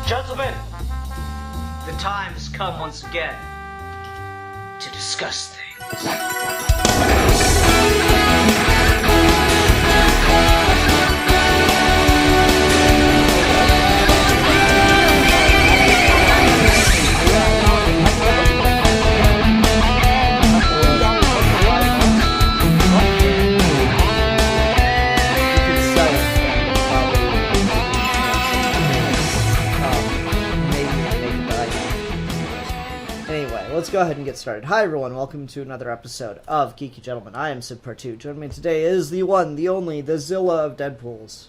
Gentlemen, the time has come once again to discuss things. Let's go ahead and get started. Hi everyone, welcome to another episode of Geeky Gentlemen. I am Sid Part 2. Joining me today is the one, the only, the Zilla of Deadpools.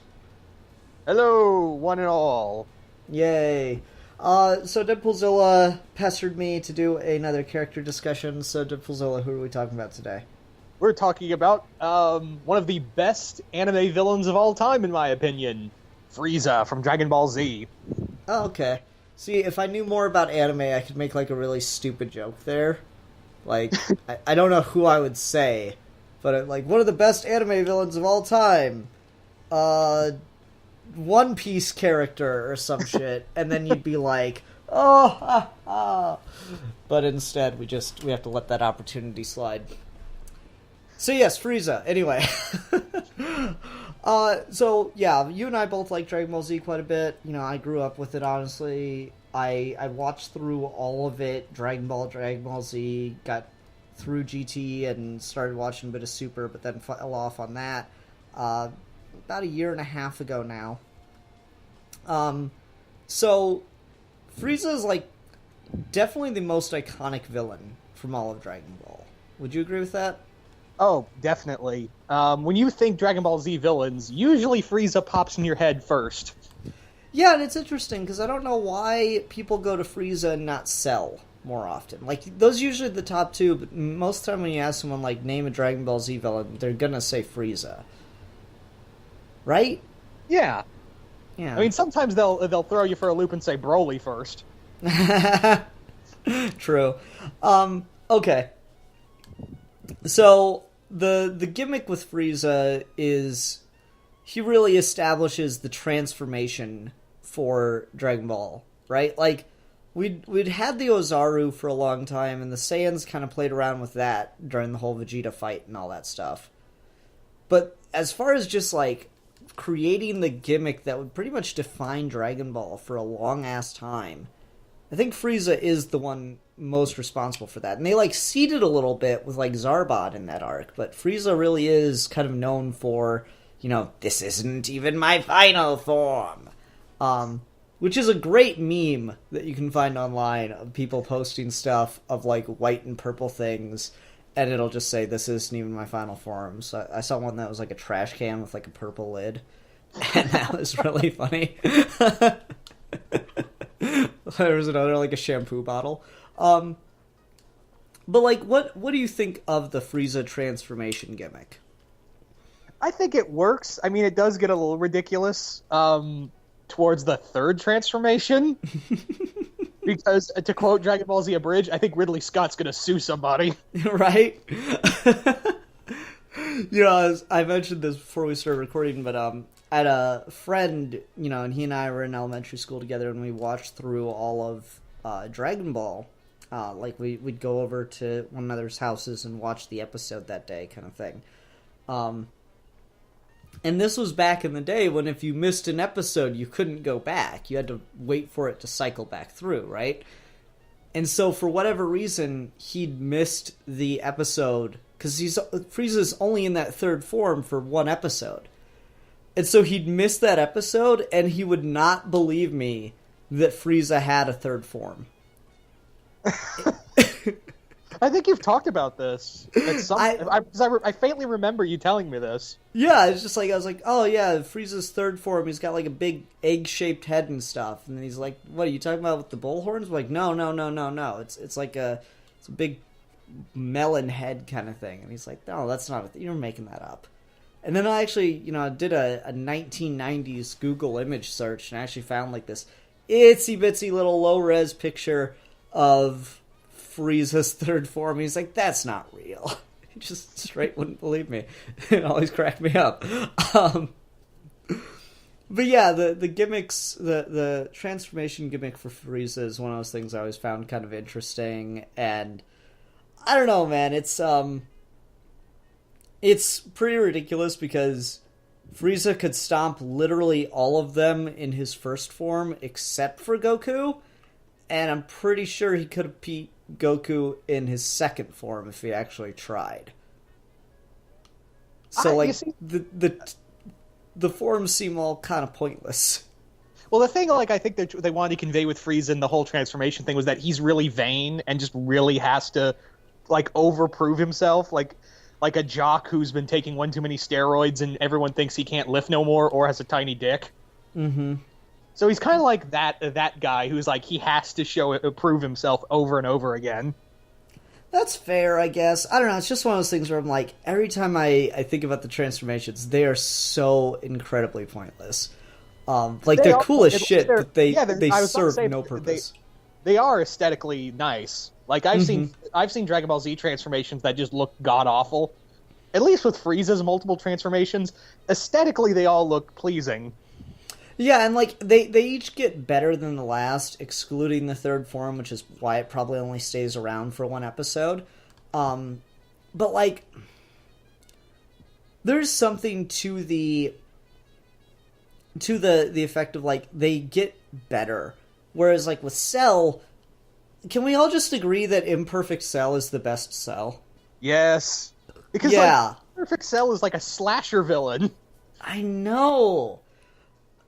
Hello, one and all. Yay. So Deadpoolzilla pestered me to do another character discussion, so Deadpoolzilla, who are we talking about today? We're talking about one of the best anime villains of all time, in my opinion. Frieza from Dragon Ball Z. Oh, okay. See, if I knew more about anime, I could make, like, a really stupid joke there. Like, I don't know who I would say, but, like, one of the best anime villains of all time. One Piece character or some shit, and then you'd be like, oh, ha, ha. But instead, we have to let that opportunity slide. So yes, Frieza. Anyway. So, yeah, you and I both like Dragon Ball Z quite a bit. You know, I grew up with it, honestly. I watched through all of it, Dragon Ball Z, got through GT and started watching a bit of Super, but then fell off on that about a year and a half ago now. So, Frieza is, like, definitely the most iconic villain from all of Dragon Ball. Would you agree with that? Oh, definitely. When you think Dragon Ball Z villains, usually Frieza pops in your head first. Yeah, and it's interesting, because I don't know why people go to Frieza and not Cell more often. Like, those are usually the top two, but most of the time when you ask someone, like, name a Dragon Ball Z villain, they're gonna say Frieza. Right? Yeah. Yeah. I mean, sometimes they'll throw you for a loop and say Broly first. True. Okay. So, the gimmick with Frieza is he really establishes the transformation for Dragon Ball, right? Like, we'd had the Ozaru for a long time, and the Saiyans kind of played around with that during the whole Vegeta fight and all that stuff. But as far as just, like, creating the gimmick that would pretty much define Dragon Ball for a long-ass time, I think Frieza is the one most responsible for that. And they, like, seeded a little bit with, like, Zarbot in that arc, but Frieza really is kind of known for, you know, this isn't even my final form. Which is a great meme that you can find online of people posting stuff of, like, white and purple things, and it'll just say, this isn't even my final form. So I saw one that was, like, a trash can with, like, a purple lid, and that was really funny. There was another, like, a shampoo bottle. But, like, what do you think of the Frieza transformation gimmick? I think it works. I mean, it does get a little ridiculous towards the third transformation. Because, to quote Dragon Ball Z Abridged, I think Ridley Scott's gonna sue somebody. Right? You know, I mentioned this before we started recording, but I had a friend, you know, and he and I were in elementary school together, and we watched through all of Dragon Ball. Like, we'd go over to one another's houses and watch the episode that day, kind of thing. And this was back in the day when if you missed an episode, you couldn't go back. You had to wait for it to cycle back through, right? And so, for whatever reason, he'd missed the episode, because Frieza's only in that third form for one episode. And so he'd miss that episode, and he would not believe me that Frieza had a third form. I think you've talked about this. I faintly remember you telling me this. Yeah, it's just like, I was like, oh yeah, Frieza's third form, he's got like a big egg-shaped head and stuff. And then he's like, what are you talking about with the bull horns? I'm like, no. It's like it's a big melon head kind of thing. And he's like, no, that's not you're making that up. And then I actually, did a 1990s Google image search, and I actually found like this itsy bitsy little low res picture of Frieza's third form. He's like, that's not real. He just straight wouldn't believe me. It always cracked me up. But yeah, the gimmicks, the transformation gimmick for Frieza is one of those things I always found kind of interesting, and I don't know, man, it's pretty ridiculous because Frieza could stomp literally all of them in his first form except for Goku, and I'm pretty sure he could have beat Goku in his second form if he actually tried. So, like, the forms seem all kind of pointless. Well, the thing, like, I think that they wanted to convey with Frieza and the whole transformation thing was that he's really vain and just really has to, like, overprove himself, like a jock who's been taking one too many steroids and everyone thinks he can't lift no more or has a tiny dick. Mm-hmm. So he's kind of like that guy who's like, he has to prove himself over and over again. That's fair, I guess. I don't know, it's just one of those things where I'm like, every time I think about the transformations, they are so incredibly pointless. They're cool as shit, but they serve no purpose. They are aesthetically nice. Like, I've seen Dragon Ball Z transformations that just look god-awful. At least with Frieza's multiple transformations, aesthetically they all look pleasing. Yeah, and like they each get better than the last, excluding the third form, which is why it probably only stays around for one episode. But like, there's something to the effect of like they get better, whereas like with Cell, can we all just agree that Imperfect Cell is the best Cell? Yes, because like, Perfect Cell is like a slasher villain. I know.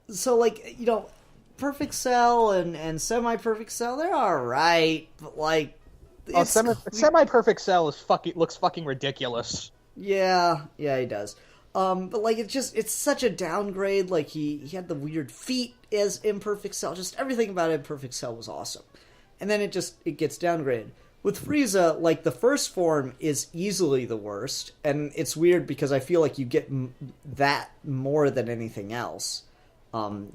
So, like, Perfect Cell and Semi-Perfect Cell, they're alright, but, like... Semi-Perfect Cell looks fucking ridiculous. Yeah, he does. But, like, it's such a downgrade. Like, he had the weird feet as Imperfect Cell. Just everything about Imperfect Cell was awesome. And then it gets downgraded. With Frieza, like, the first form is easily the worst, and it's weird because I feel like you get that more than anything else.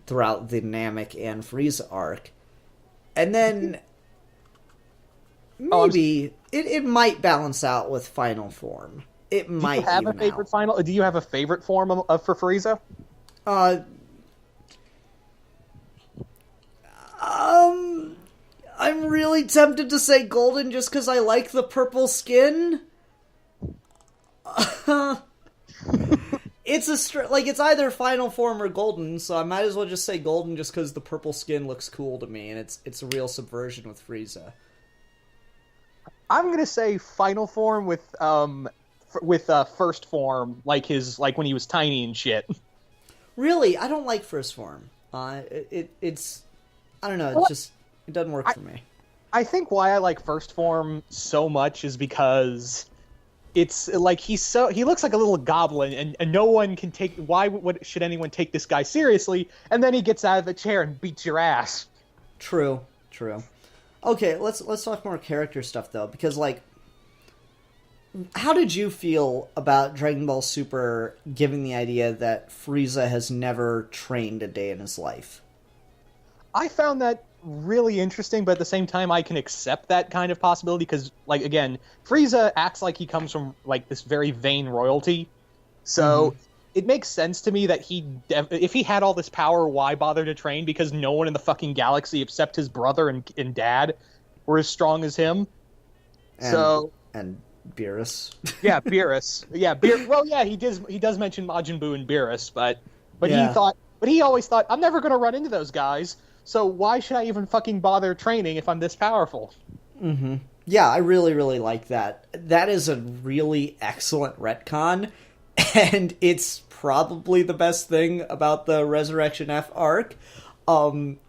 Throughout the Namek and Frieza arc. And then maybe it might balance out with final form. It might. Do you have a favorite form for Frieza? I'm really tempted to say golden just because I like the purple skin. It's it's either final form or golden, so I might as well just say golden just because the purple skin looks cool to me, and it's a real subversion with Frieza. I'm gonna say final form with first form, like when he was tiny and shit. Really, I don't like first form. It's I don't know. It doesn't work for me. I think why I like first form so much is because it's like he looks like a little goblin, and no one can take. Why should anyone take this guy seriously? And then he gets out of the chair and beats your ass. True. Okay, let's talk more character stuff though, because like, how did you feel about Dragon Ball Super giving the idea that Frieza has never trained a day in his life? I found that really interesting, but at the same time I can accept that kind of possibility because, like, again, Frieza acts like he comes from like this very vain royalty, so it makes sense to me that if he had all this power, why bother to train? Because no one in the fucking galaxy except his brother and dad were as strong as him. And Beerus. Yeah, Beerus. Yeah, he does mention Majin Buu and Beerus, but he always thought, I'm never going to run into those guys. So why should I even fucking bother training if I'm this powerful? Mm-hmm. Yeah, I really, really like that. That is a really excellent retcon, and it's probably the best thing about the Resurrection F arc,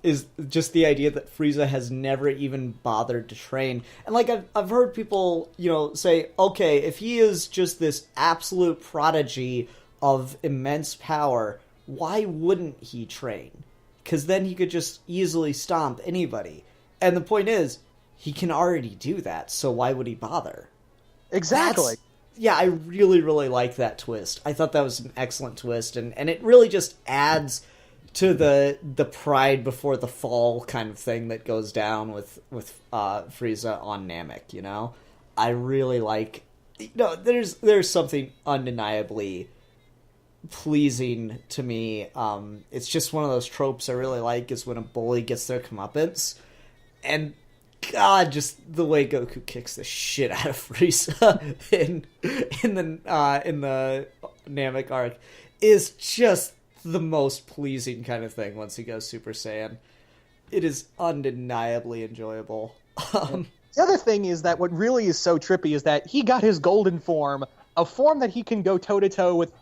is just the idea that Frieza has never even bothered to train. And, like, I've heard people, say, okay, if he is just this absolute prodigy of immense power, why wouldn't he train? Because then he could just easily stomp anybody. And the point is, he can already do that, so why would he bother? Exactly. Yeah, I really, really like that twist. I thought that was an excellent twist, and it really just adds to the pride before the fall kind of thing that goes down with Frieza on Namek. You know, I really like. There's something undeniably pleasing to me. It's just one of those tropes I really like is when a bully gets their comeuppance, and God, just the way Goku kicks the shit out of Frieza in the Namek arc is just the most pleasing kind of thing once he goes Super Saiyan. It is undeniably enjoyable. The other thing is that what really is so trippy is that he got his golden form, a form that he can go toe-to-toe with,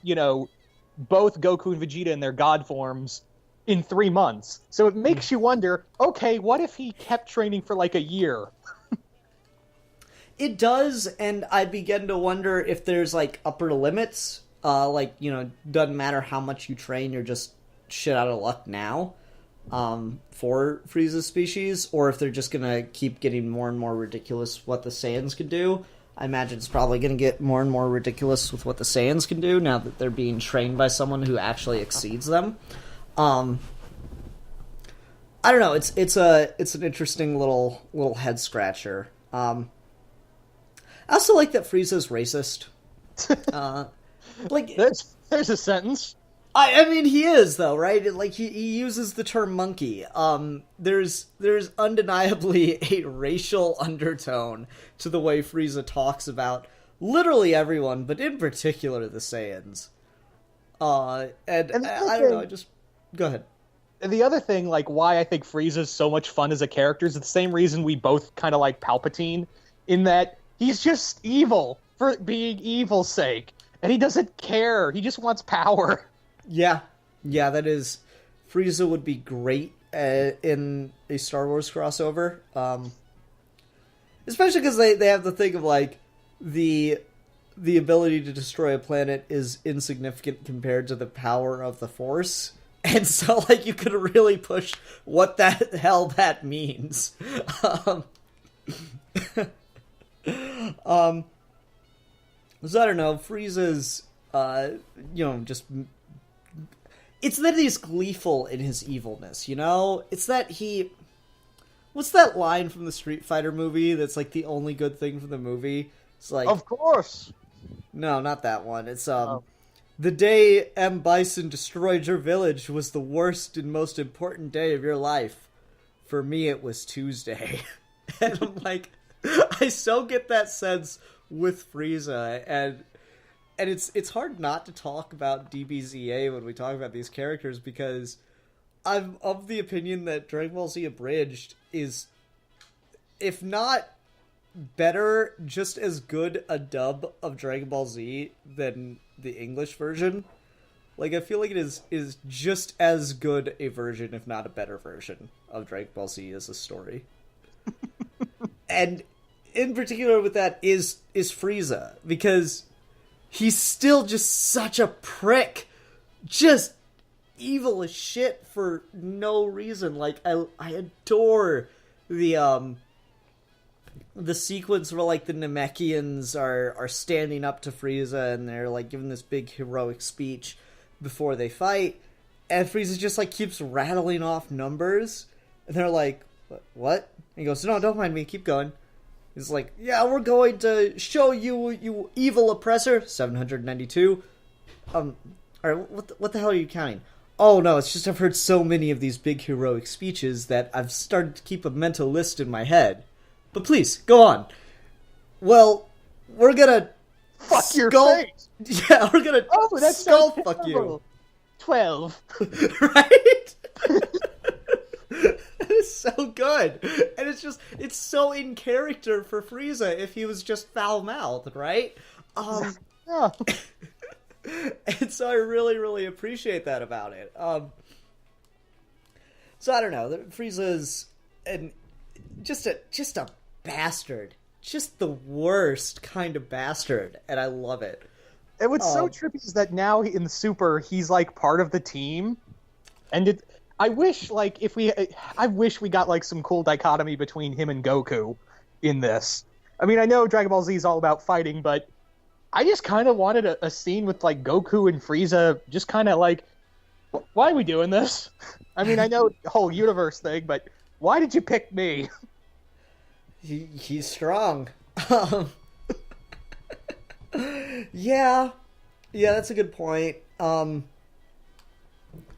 both Goku and Vegeta in their god forms in 3 months. So it makes you wonder, okay, what if he kept training for like a year? It does, and I begin to wonder if there's like upper limits. Doesn't matter how much you train, you're just shit out of luck now for Frieza's species, or if they're just gonna keep getting more and more ridiculous what the Saiyans can do. I imagine it's probably going to get more and more ridiculous with what the Saiyans can do now that they're being trained by someone who actually exceeds them. I don't know. It's an interesting little head scratcher. I also like that Frieza's racist. There's a sentence. I mean, he is though, right? Like he uses the term monkey. There's undeniably a racial undertone to the way Frieza talks about literally everyone, but in particular the Saiyans. I don't know. Just go ahead. The other thing, like why I think Frieza's so much fun as a character is the same reason we both kind of like Palpatine, in that he's just evil for being evil's sake, and he doesn't care. He just wants power. Yeah, that is. Frieza would be great in a Star Wars crossover, especially because they have the thing of like the ability to destroy a planet is insignificant compared to the power of the Force, and so like you could really push what the hell that means. So I don't know. Frieza's just. It's that he's gleeful in his evilness, you know? It's that he... What's that line from the Street Fighter movie that's like the only good thing from the movie? It's like... Of course! No, not that one. It's, The day M. Bison destroyed your village was the worst and most important day of your life. For me, it was Tuesday. And I'm like... I so get that sense with Frieza, and it's hard not to talk about DBZA when we talk about these characters, because I'm of the opinion that Dragon Ball Z Abridged is, if not better, just as good a dub of Dragon Ball Z than the English version. Like, I feel like it is just as good a version, if not a better version, of Dragon Ball Z as a story. And in particular with that is Frieza, because he's still just such a prick. Just evil as shit for no reason. Like, I adore the sequence where, like, the Namekians are standing up to Frieza and they're, like, giving this big heroic speech before they fight. And Frieza just, like, keeps rattling off numbers. And they're like, what? And he goes, no, don't mind me, keep going. He's like, yeah, we're going to show you, you evil oppressor. 792. Alright, what the hell are you counting? Oh, no, it's just I've heard so many of these big heroic speeches that I've started to keep a mental list in my head. But please, go on. Well, we're gonna... Fuck your face! Yeah, we're gonna that's skull so fuck you. 12. Right? It's so good. And it's so in character for Frieza if he was just foul-mouthed, right? Yeah. And so I really, really appreciate that about it. So I don't know. Frieza's just a bastard. Just the worst kind of bastard. And I love it. And what's so trippy is that now in the Super, he's like part of the team. And I wish we got like some cool dichotomy between him and Goku in this. I mean, I know Dragon Ball Z is all about fighting, but I just kind of wanted a scene with like Goku and Frieza, just kind of like, why are we doing this? I mean, I know the whole universe thing, but why did you pick me? He's strong. Um, yeah, that's a good point.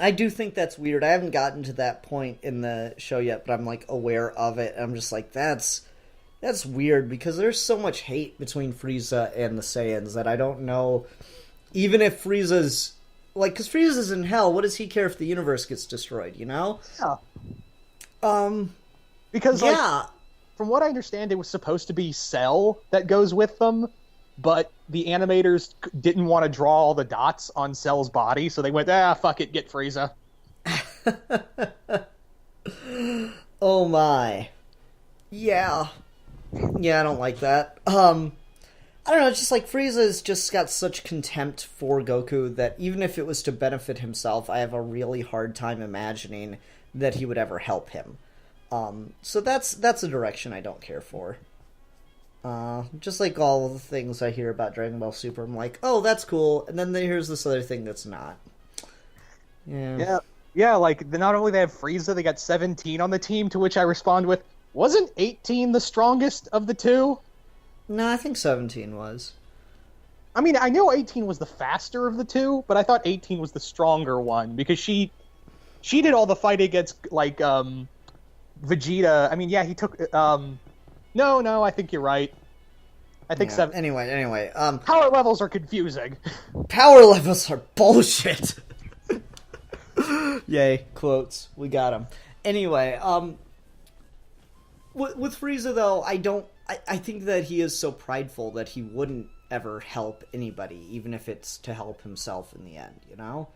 I do think that's weird. I haven't gotten to that point in the show yet, but I'm like aware of it. I'm just like, that's weird because there's so much hate between Frieza and the Saiyans that I don't know. Even if Frieza's like, because Frieza's in hell, what does he care if the universe gets destroyed? You know? Yeah. Because like, from what I understand, it was supposed to be Cell that goes with them, but the animators didn't want to draw all the dots on Cell's body, so they went, fuck it, get Frieza. Oh my. Yeah. Yeah, I don't like that. I don't know, it's just like Frieza's just got such contempt for Goku that even if it was to benefit himself, I have a really hard time imagining that he would ever help him. So that's a direction I don't care for. Just like all of the things I hear about Dragon Ball Super, I'm like, oh, that's cool, and then here's this other thing that's not. Yeah, like, not only they have Frieza, they got 17 on the team, to which I respond with, wasn't 18 the strongest of the two? No, I think 17 was. I mean, I know 18 was the faster of the two, but I thought 18 was the stronger one, because she did all the fight against, like, Vegeta. I mean, yeah, he took, no, I think you're right. I think 7. Anyway, power levels are confusing. Power levels are bullshit. Yay, quotes. We got them. Anyway, with Frieza, though, I think that he is so prideful that he wouldn't ever help anybody, even if it's to help himself in the end, you know?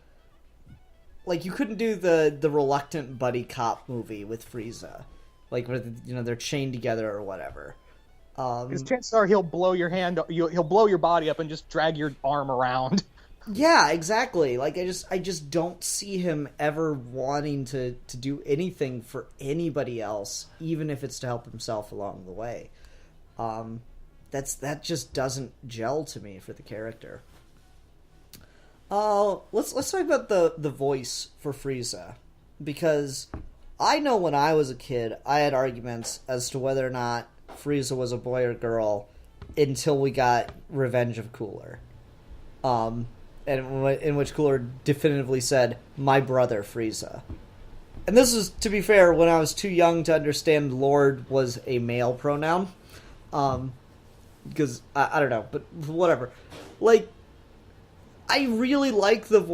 Like, you couldn't do the reluctant buddy cop movie with Frieza. Like, where, you know, they're chained together or whatever. Because chances are he'll blow your he'll blow your body up and just drag your arm around. Yeah, exactly. Like, I just don't see him ever wanting to do anything for anybody else, even if it's to help himself along the way. That just doesn't gel to me for the character. Let's talk about the voice for Frieza, because I know when I was a kid, I had arguments as to whether or not Frieza was a boy or girl until we got Revenge of Cooler. And in which Cooler definitively said, "My brother Frieza." And this is, to be fair, when I was too young to understand Lord was a male pronoun. Because, I don't know, but whatever. Like, I really like the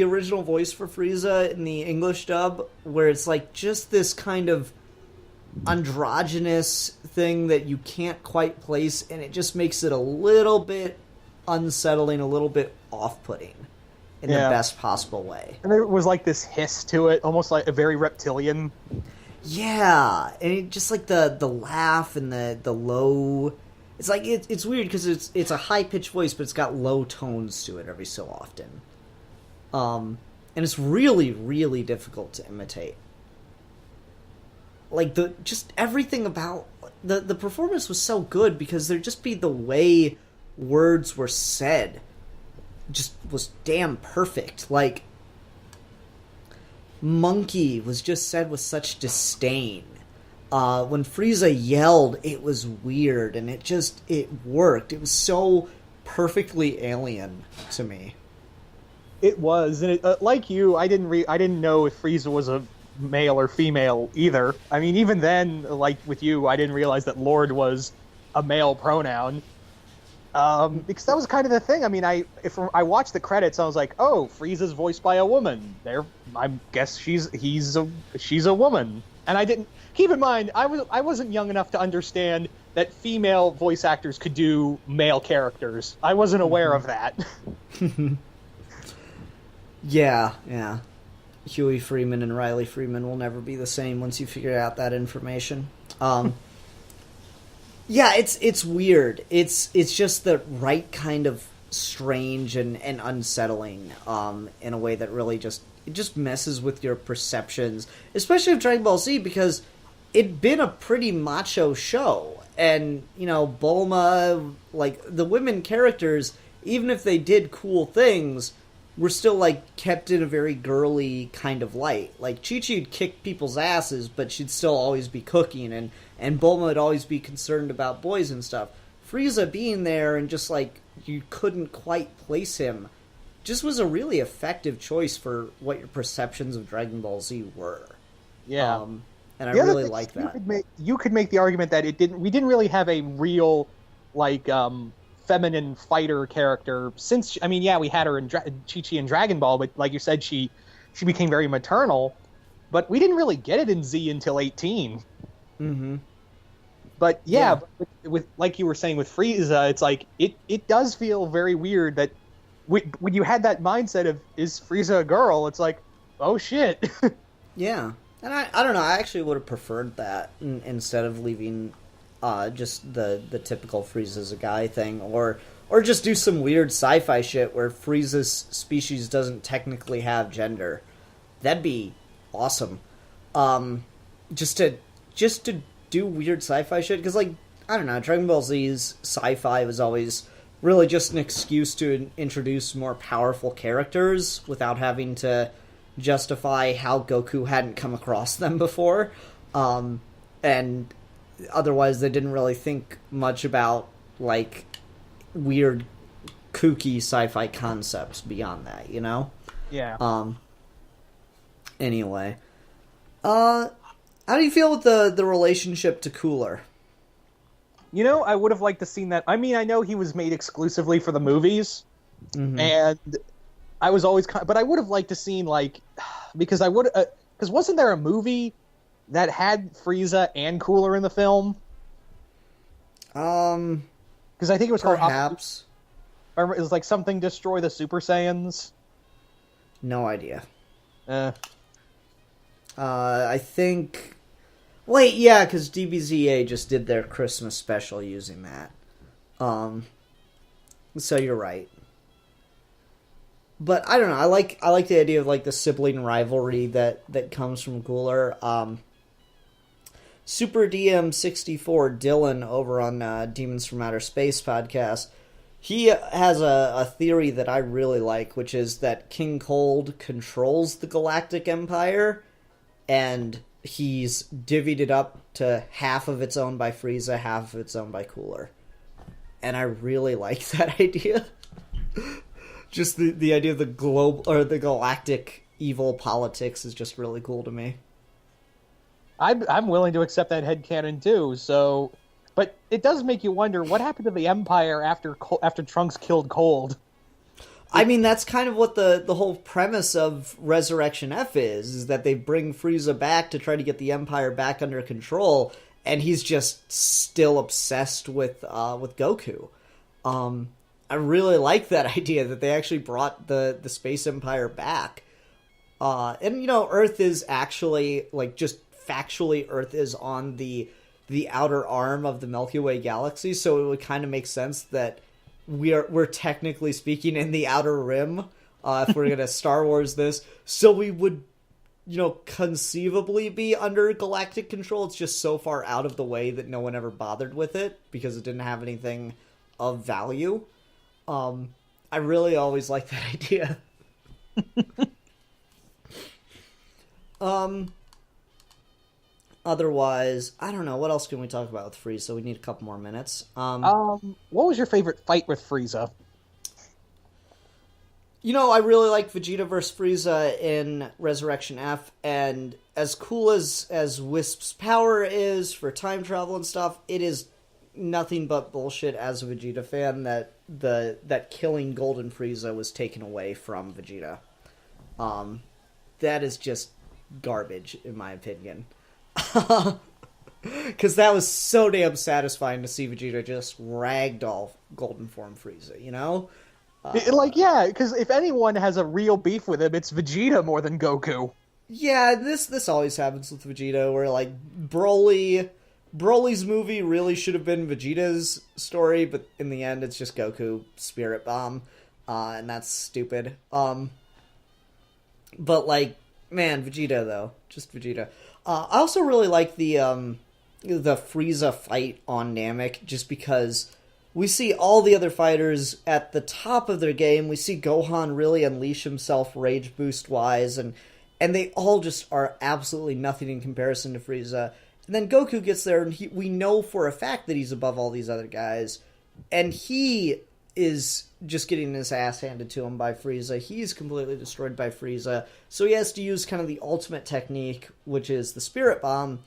original voice for Frieza in the English dub, where it's like just this kind of androgynous thing that you can't quite place, and it just makes it a little bit unsettling, a little bit off-putting in the best possible way. And there was like this hiss to it, almost like a very reptilian. Yeah, and it, just like the laugh and the low. It's like it's weird because it's a high pitched voice, but it's got low tones to it every so often. And it's really, really difficult to imitate. Like just everything about the performance was so good because there'd just be the way words were said just was damn perfect. Like, monkey was just said with such disdain. When Frieza yelled, it was weird, and it worked. It was so perfectly alien to me. It was, and like you, I didn't know if Frieza was a male or female either. I mean, even then, like with you, I didn't realize that Lord was a male pronoun. Because that was kind of the thing. I mean, if I watched the credits, I was like, oh, Frieza's voiced by a woman. I guess she's a woman. And I didn't keep in mind, I wasn't young enough to understand that female voice actors could do male characters. I wasn't aware of that. Yeah. Huey Freeman and Riley Freeman will never be the same once you figure out that information. Yeah, it's weird. It's just the right kind of strange and unsettling in a way that really just messes with your perceptions, especially of Dragon Ball Z, because it'd been a pretty macho show, and Bulma, like the women characters, even if they did cool things, were still like kept in a very girly kind of light. Like Chi-Chi would kick people's asses, but she'd still always be cooking, and Bulma would always be concerned about boys and stuff. Frieza being there and just like you couldn't quite place him just was a really effective choice for what your perceptions of Dragon Ball Z were. Yeah. And I really like that. You could make the argument that we didn't really have a real, like, feminine fighter character since, I mean, yeah, we had her in Chi-Chi and Dragon Ball, but like you said, she became very maternal, but we didn't really get it in Z until 18. Mm-hmm. But yeah. With like you were saying with Frieza, it's like, it does feel very weird that when you had that mindset of, is Frieza a girl, it's like, oh shit. Yeah. And I don't know, I actually would have preferred that instead of leaving just the typical Frieza's a guy thing, or just do some weird sci-fi shit where Frieza's species doesn't technically have gender. That'd be awesome. Just to do weird sci-fi shit, because, like, I don't know, Dragon Ball Z's sci-fi was always really just an excuse to introduce more powerful characters without having to justify how Goku hadn't come across them before. And otherwise they didn't really think much about, like, weird, kooky sci-fi concepts beyond that, you know? Yeah. Anyway. How do you feel with the relationship to Cooler? You know, I would have liked to seen that. I mean, I know he was made exclusively for the movies, and I was always, but I would have liked to seen, like, because wasn't there a movie that had Frieza and Cooler in the film? Because I think it was perhaps. Called, it was like something Destroy the Super Saiyans. No idea. I think. Wait, yeah, because DBZA just did their Christmas special using that. So you're right. But I don't know. I like the idea of, like, the sibling rivalry that comes from Cooler. Super DM64 Dylan over on Demons from Outer Space podcast, he has a theory that I really like, which is that King Cold controls the Galactic Empire, and he's divvied it up to half of it's owned by Frieza, half of it's owned by Cooler. And I really like that idea. Just the idea of the globe or the galactic evil politics is just really cool to me. I'm willing to accept that headcanon too. So, but it does make you wonder what happened to the Empire after Trunks killed Cold. I mean, that's kind of what the whole premise of Resurrection F is that they bring Frieza back to try to get the Empire back under control, and he's just still obsessed with Goku. I really like that idea that they actually brought the Space Empire back. And, Earth is actually, like, just factually, Earth is on the outer arm of the Milky Way galaxy, so it would kind of make sense that we're technically speaking in the outer rim, if we're gonna Star Wars this. So we would, conceivably be under galactic control. It's just so far out of the way that no one ever bothered with it because it didn't have anything of value. I really always like that idea. Otherwise, I don't know. What else can we talk about with Frieza? We need a couple more minutes. What was your favorite fight with Frieza? I really like Vegeta vs. Frieza in Resurrection F, and as cool as Wisp's power is for time travel and stuff, it is nothing but bullshit as a Vegeta fan that killing Golden Frieza was taken away from Vegeta. That is just garbage, in my opinion. Because that was so damn satisfying to see Vegeta just ragdoll Golden Form Frieza, Yeah, because if anyone has a real beef with him, it's Vegeta more than Goku. Yeah, this always happens with Vegeta, where, like, Broly's movie really should have been Vegeta's story, but in the end it's just Goku Spirit Bomb, and that's stupid. But, like, man, Vegeta, though. Just Vegeta. I also really like the the Frieza fight on Namek, just because we see all the other fighters at the top of their game. We see Gohan really unleash himself rage boost wise, and they all just are absolutely nothing in comparison to Frieza. And then Goku gets there, and we know for a fact that he's above all these other guys, and he is just getting his ass handed to him by Frieza. He's completely destroyed by Frieza, so he has to use kind of the ultimate technique, which is the Spirit Bomb,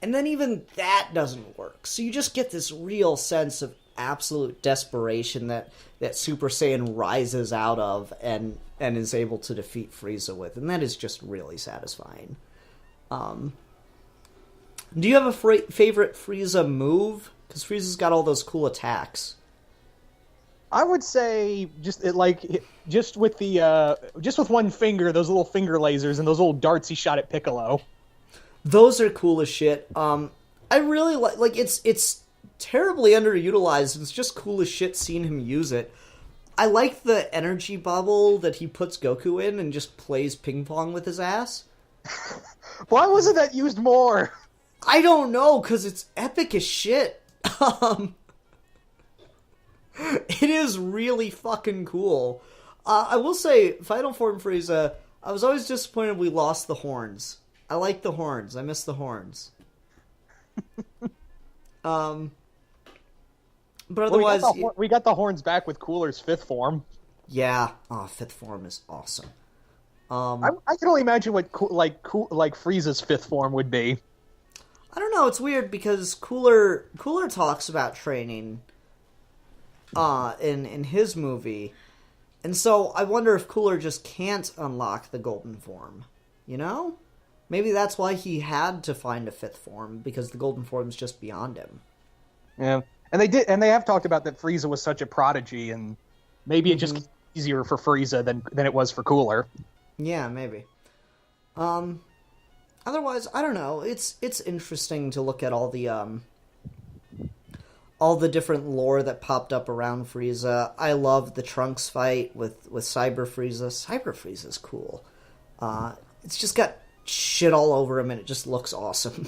and then even that doesn't work. So you just get this real sense of absolute desperation that Super Saiyan rises out of and is able to defeat Frieza with, and that is just really satisfying. Do you have a favorite Frieza move? Because Frieza's got all those cool attacks. I would say just with one finger, those little finger lasers and those little darts he shot at Piccolo. Those are cool as shit. I really like it's terribly underutilized. It's just cool as shit seeing him use it. I like the energy bubble that he puts Goku in and just plays ping pong with his ass. Why wasn't that used more? I don't know, because it's epic as shit. It is really fucking cool. I will say, Final Form Frieza, I was always disappointed we lost the horns. I like the horns. I miss the horns. But otherwise... we got the horns back with Cooler's fifth form. Yeah. Oh, fifth form is awesome. I can only imagine what Frieza's fifth form would be. I don't know, it's weird because Cooler talks about training in his movie. And so I wonder if Cooler just can't unlock the golden form, you know? Maybe that's why he had to find a fifth form, because the golden form's just beyond him. Yeah. And they have talked about that Frieza was such a prodigy, and maybe it just gets easier for Frieza than it was for Cooler. Yeah, maybe. Otherwise, I don't know. It's interesting to look at all the different lore that popped up around Frieza. I love the Trunks fight with Cyber Frieza. Cyber Frieza's cool. It's just got shit all over him, and it just looks awesome.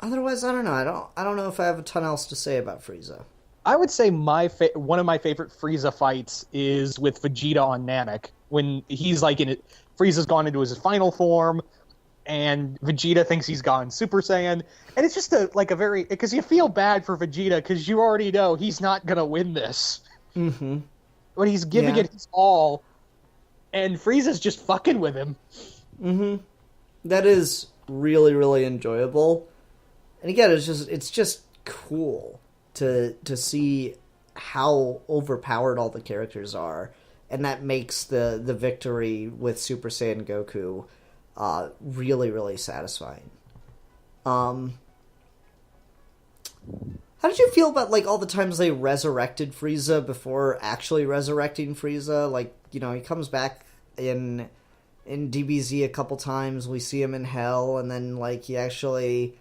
Otherwise, I don't know. I don't know if I have a ton else to say about Frieza. I would say one of my favorite Frieza fights is with Vegeta on Namek, when he's like in it. Frieza's gone into his final form, and Vegeta thinks he's gone Super Saiyan, and it's just because you feel bad for Vegeta because you already know he's not gonna win this. Mm-hmm. But he's giving it his all, and Frieza's just fucking with him. Mm-hmm. That is really, really enjoyable. And again, it's just cool to see how overpowered all the characters are, and that makes the victory with Super Saiyan Goku really, really satisfying. How did you feel about all the times they resurrected Frieza before actually resurrecting Frieza? He comes back in DBZ a couple times. We see him in Hell, and then he actually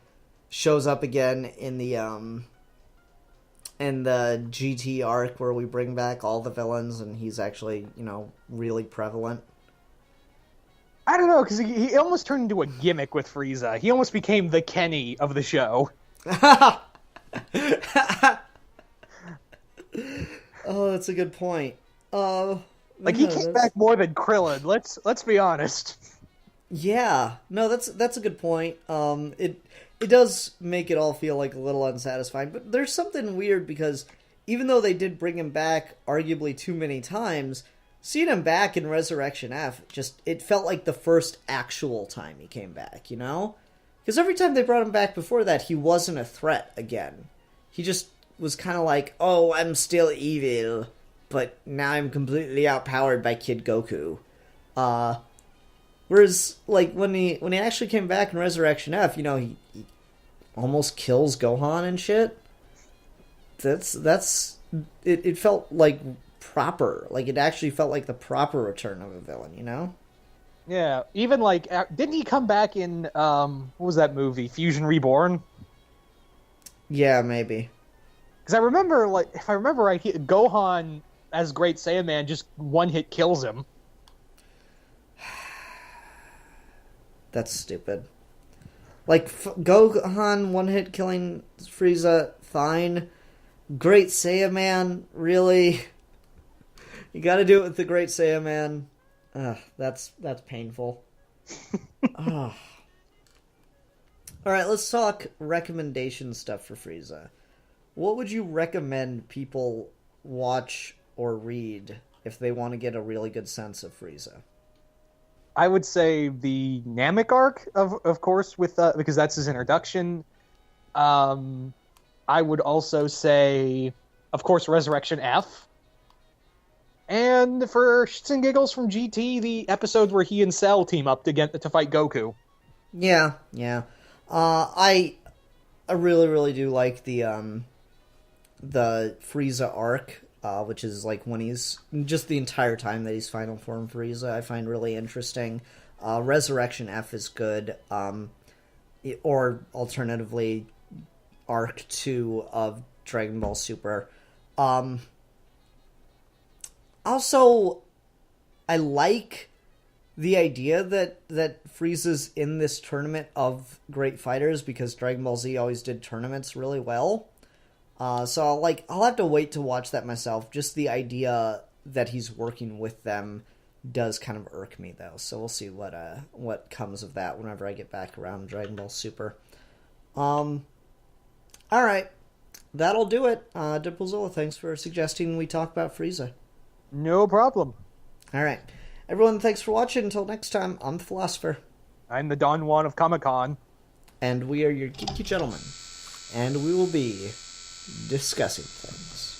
shows up again in the GT arc where we bring back all the villains, and he's actually really prevalent. I don't know, because he almost turned into a gimmick with Frieza. He almost became the Kenny of the show. Oh, that's a good point. He came back more than Krillin. Let's be honest. Yeah, no, that's a good point. It does make it all feel a little unsatisfying, but there's something weird because even though they did bring him back arguably too many times, seeing him back in Resurrection F it felt like the first actual time he came back, Because every time they brought him back before that, he wasn't a threat again. He just was kind of like, oh, I'm still evil, but now I'm completely outpowered by Kid Goku. Whereas, when he actually came back in Resurrection F, he almost kills Gohan and shit. It felt proper. It actually felt like the proper return of a villain, Yeah, even didn't he come back in what was that movie, Fusion Reborn? Yeah, maybe. Because I remember, if I remember right, Gohan as Great Saiyaman just one hit kills him. That's stupid. Like, Gohan one-hit killing Frieza, fine. Great Saiyaman, really? You gotta do it with the Great Saiyaman. That's painful. Ugh. Alright, let's talk recommendation stuff for Frieza. What would you recommend people watch or read if they want to get a really good sense of Frieza? I would say the Namek arc, of course, with because that's his introduction. I would also say, of course, Resurrection F. And for shits and giggles from GT, the episode where he and Cell team up to fight Goku. Yeah. I really, really do like the Frieza arc, which is like when he's just the entire time that he's Final Form Frieza. I find really interesting. Resurrection F is good, or alternatively, Arc 2 of Dragon Ball Super. Also, I like the idea that Frieza's in this tournament of great fighters because Dragon Ball Z always did tournaments really well. So I'll have to wait to watch that myself. Just the idea that he's working with them does kind of irk me, though. So we'll see what comes of that whenever I get back around to Dragon Ball Super. All right, that'll do it. Dipplezilla, thanks for suggesting we talk about Frieza. No problem. All right, everyone, thanks for watching. Until next time, I'm the Philosopher. I'm the Don Juan of Comic-Con. And we are your Geeky Gentlemen. And we will be discussing things.